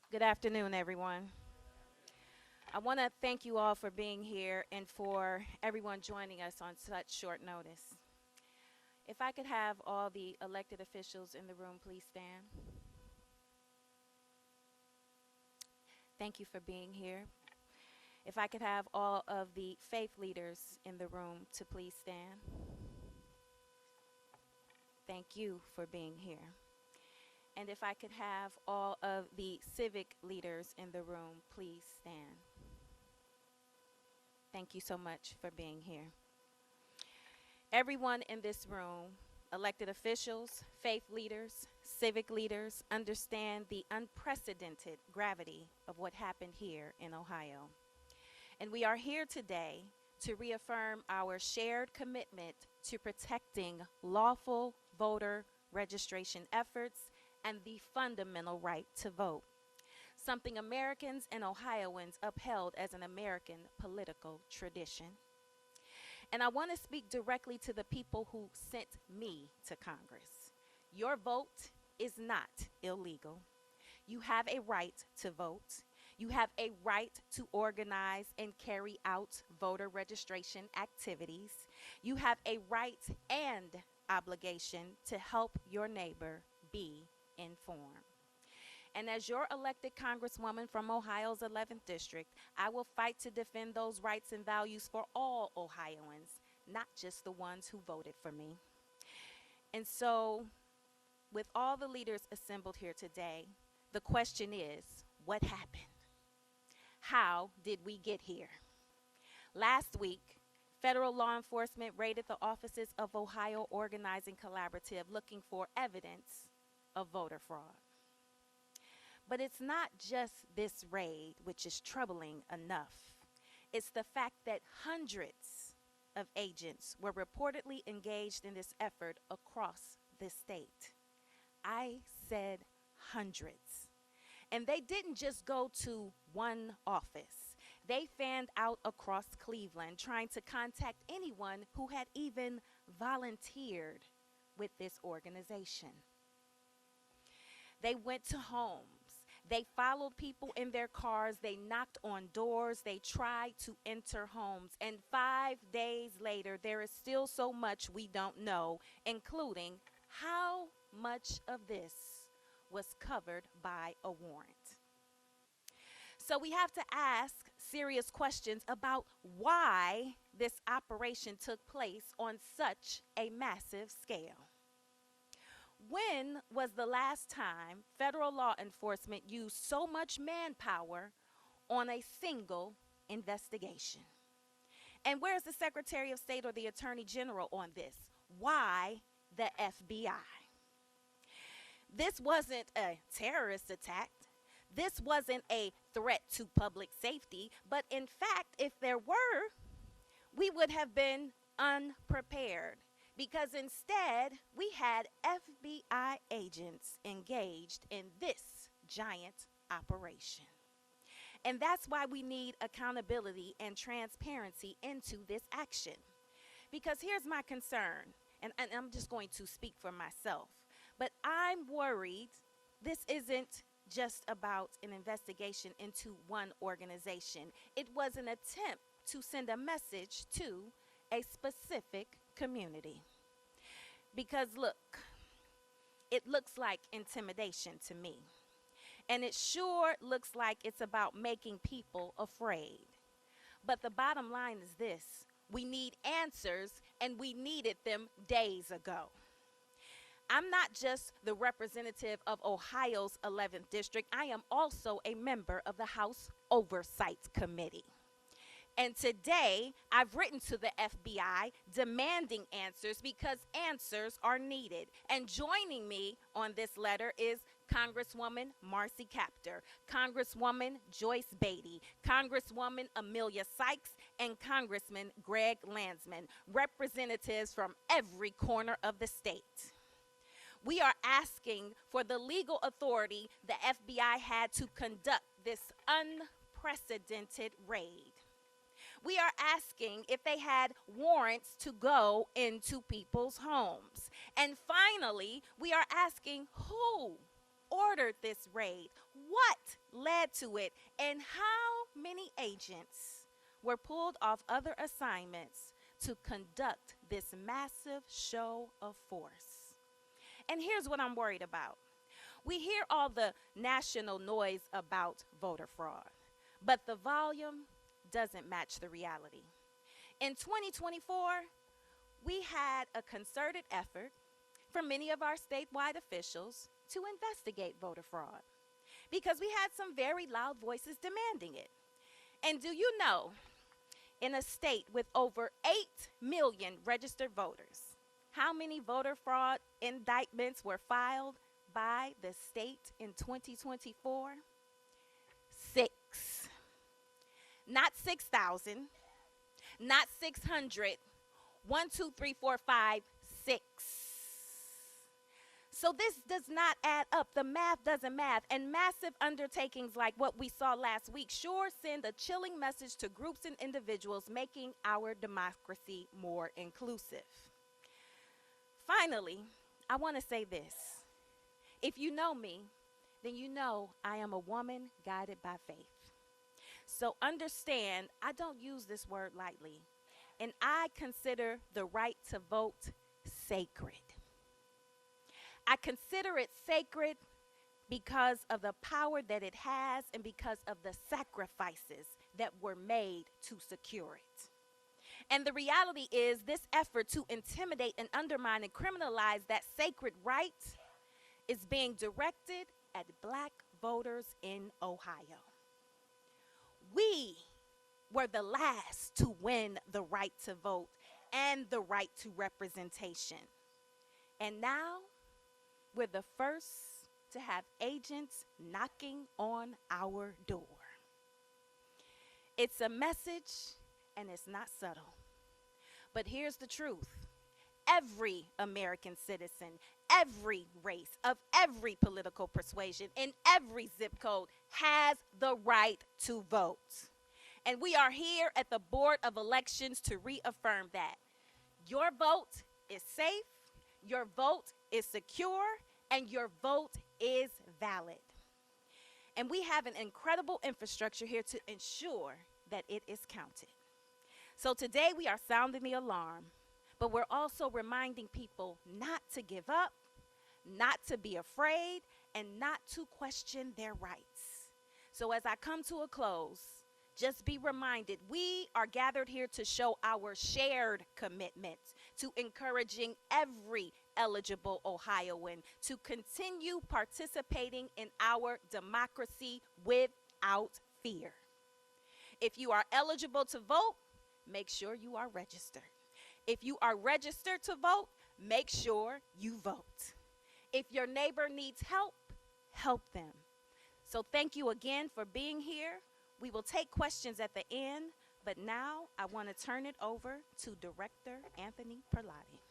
Good afternoon, everyone. I want to thank you all for being here and for everyone joining us on such short notice. If I could have all the elected officials in the room, please stand. Thank you for being here. If I could have all of the faith leaders in the room to please stand. Thank you for being here. And if I could have all of the civic leaders in the room, please stand. Thank you so much for being here. Everyone in this room, elected officials, faith leaders, civic leaders, understand the unprecedented gravity of what happened here in Ohio. And we are here today to reaffirm our shared commitment to protecting lawful voter registration efforts and the fundamental right to vote, something Americans and Ohioans upheld as an American political tradition. And I want to speak directly to the people who sent me to Congress. Your vote is not illegal. You have a right to vote. You have a right to organize and carry out voter registration activities. You have a right and obligation to help your neighbor be informed. And as your elected Congresswoman from Ohio's 11th District, I will fight to defend those rights and values for all Ohioans, not just the ones who voted for me. And so, with all the leaders assembled here today, the question is, what happened? How did we get here? Last week, federal law enforcement raided the offices of Ohio Organizing Collaborative looking for evidence of voter fraud. But it's not just this raid which is troubling enough. It's the fact that hundreds of agents were reportedly engaged in this effort across the state. I said hundreds. And they didn't just go to one office. They fanned out across Cleveland, trying to contact anyone who had even volunteered with this organization. They went to homes. They followed people in their cars. They knocked on doors. They tried to enter homes. And 5 days later, there is still so much we don't know, including how much of this was covered by a warrant. So we have to ask serious questions about why this operation took place on such a massive scale. When was the last time federal law enforcement used so much manpower on a single investigation? And where's the Secretary of State or the Attorney General on this? Why the FBI? This wasn't a terrorist attack. This wasn't a threat to public safety. But in fact, if there were, we would have been unprepared, because instead we had FBI agents engaged in this giant operation. And that's why we need accountability and transparency into this action. Because here's my concern, and I'm just going to speak for myself, but I'm worried this isn't just about an investigation into one organization. It was an attempt to send a message to a specific community. Because look, it looks like intimidation to me. And it sure looks like it's about making people afraid. But the bottom line is this: we need answers, and we needed them days ago. I'm not just the representative of Ohio's 11th District, I am also a member of the House Oversight Committee. And today, I've written to the FBI demanding answers because answers are needed. And joining me on this letter is Congresswoman Marcy Kaptur, Congresswoman Joyce Beatty, Congresswoman Amelia Sykes, and Congressman Greg Landsman, representatives from every corner of the state. We are asking for the legal authority the FBI had to conduct this unprecedented raid. We are asking if they had warrants to go into people's homes. And finally, we are asking who ordered this raid? What led to it? And how many agents were pulled off other assignments to conduct this massive show of force? And here's what I'm worried about. We hear all the national noise about voter fraud, but the volume doesn't match the reality. In 2024, we had a concerted effort from many of our statewide officials to investigate voter fraud because we had some very loud voices demanding it. And do you know, in a state with over 8 million registered voters, how many voter fraud indictments were filed by the state in 2024? 6. Not 6,000, not 600, 1, 2, 3, 4, 5, 6. So this does not add up. The math doesn't math. And massive undertakings like what we saw last week sure send a chilling message to groups and individuals, making our democracy more inclusive. Finally, I want to say this. If you know me, then you know I am a woman guided by faith. So understand, I don't use this word lightly, and I consider the right to vote sacred. I consider it sacred because of the power that it has and because of the sacrifices that were made to secure it. And the reality is, this effort to intimidate and undermine and criminalize that sacred right is being directed at black voters in Ohio. We were the last to win the right to vote and the right to representation. And now we're the first to have agents knocking on our door. It's a message, and it's not subtle. But here's the truth. Every American citizen, every race, of every political persuasion, in every zip code has the right to vote. And we are here at the Board of Elections to reaffirm that. Your vote is safe, your vote is secure, and your vote is valid. And we have an incredible infrastructure here to ensure that it is counted. So today we are sounding the alarm, but we're also reminding people not to give up, not to be afraid, and not to question their rights. So as I come to a close, just be reminded, we are gathered here to show our shared commitment to encouraging every eligible Ohioan to continue participating in our democracy without fear. If you are eligible to vote, make sure you are registered. If you are registered to vote, make sure you vote. If your neighbor needs help, help them. So thank you again for being here. We will take questions at the end, but now I want to turn it over to Director Anthony Perlotti.